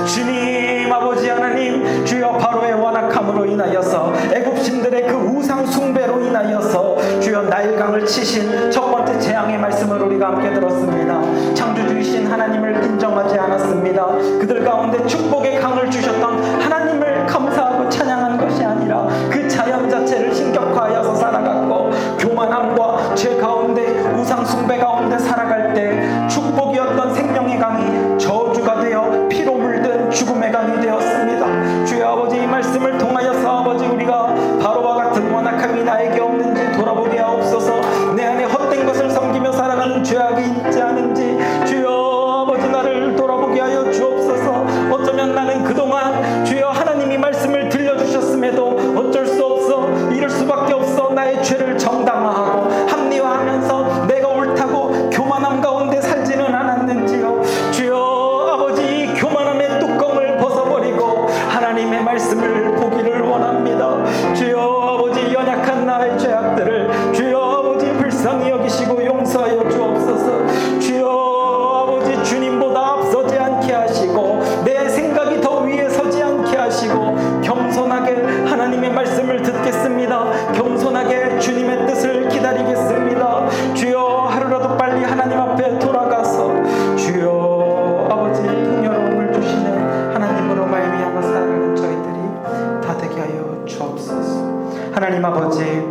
Speaker 1: 주님 아버지 하나님, 주여 바로의 완악함으로 인하여서, 애굽신들의 그 우상 숭배로 인하여서 주여 나일강을 치신 첫 번째 재앙의 말씀을 우리가 함께 들었습니다. 창조주이신 하나님을 인정하지 않았습니다. 그들 가운데 축복의 강을 주셨던 하나님을 감사하고 찬양한 것이 아니라 그 자연 자체를 신격화하여서 살아갔고, 교만함과 죄 가운데, 우상 숭배 가운데 살아갈 때 축복이었던 생명의 강이 저주가 되어 피로 물든 죽음의 강이 되었습니다. 주여 아버지, 이 말씀을 통하여서 아버지, 우리가 바로와 같은 완악함이 나에게 없는지 돌아보게 하옵소서. 내 안에 헛된 것을 섬기며 살아가는 죄악이 있지 않은지 주여 아버지, 나를 돌아보게 하여 주옵소서. 어쩌면 나는 그동안 주여 하나님이 말씀을 들려주셨음에도 어쩔 수 없어, 이럴 수밖에 없어, 나의 죄를 정당화하고 합리화하면서 내가 옳다고 교만함 가운데 살지는 않았는지요. 주여 아버지, 교만함의 뚜껑을 벗어버리고 하나님의 말씀을 보기를 원합니다. 주여 아버지, 연약한 나의 죄악들을 주여 아버지 불쌍히 여기시고 용서하여 주옵소서. 주여 아버지, 주님보다 앞서지 않게 하시고 내 생각이 더 위에 서지 않게 하시고 겸손하게 하나님의 말씀을 듣겠습니다. 겸손하게 주님의 뜻을 기다리겠습니다. 주여 하루라도 빨리 하나님 앞에 돌아가서 주여 아버지, 풍요로움을 주시는 하나님으로 말미암아 살아가는 저희들이 다 되게 하여 주옵소서. 하나님 아버지,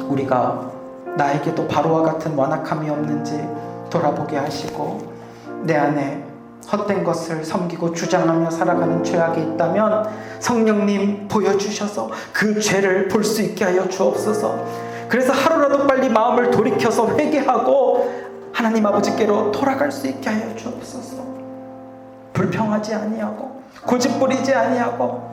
Speaker 1: 우리가 나에게도 바로와 같은 완악함이 없는지 돌아보게 하시고, 내 안에 헛된 것을 섬기고 주장하며 살아가는 죄악이 있다면 성령님 보여주셔서 그 죄를 볼 수 있게 하여 주옵소서. 그래서 하루라도 빨리 마음을 돌이켜서 회개하고 하나님 아버지께로 돌아갈 수 있게 하여 주옵소서. 불평하지 아니하고 고집부리지 아니하고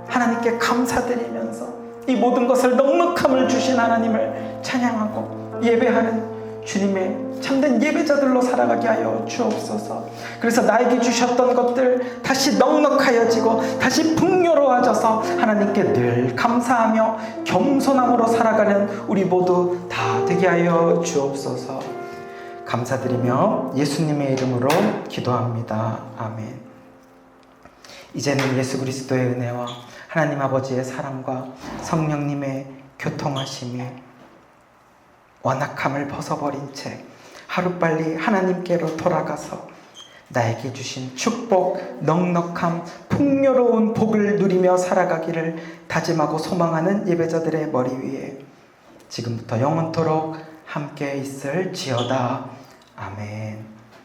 Speaker 1: 하나님께 감사드리면서 이 모든 것을 넉넉함을 주신 하나님을 찬양하고 예배하는 주님의 참된 예배자들로 살아가게 하여 주옵소서. 그래서 나에게 주셨던 것들 다시 넉넉하여지고 다시 풍요로워져서 하나님께 늘 감사하며 겸손함으로 살아가는 우리 모두 다 되게 하여 주옵소서. 감사드리며 예수님의 이름으로 기도합니다. 아멘. 이제는 예수 그리스도의 은혜와 하나님 아버지의 사랑과 성령님의 교통하심이 완악함을 벗어버린 채 하루빨리 하나님께로 돌아가서 나에게 주신 축복, 넉넉함, 풍요로운 복을 누리며 살아가기를 다짐하고 소망하는 예배자들의 머리 위에 지금부터 영원토록 함께 있을지어다. 아멘.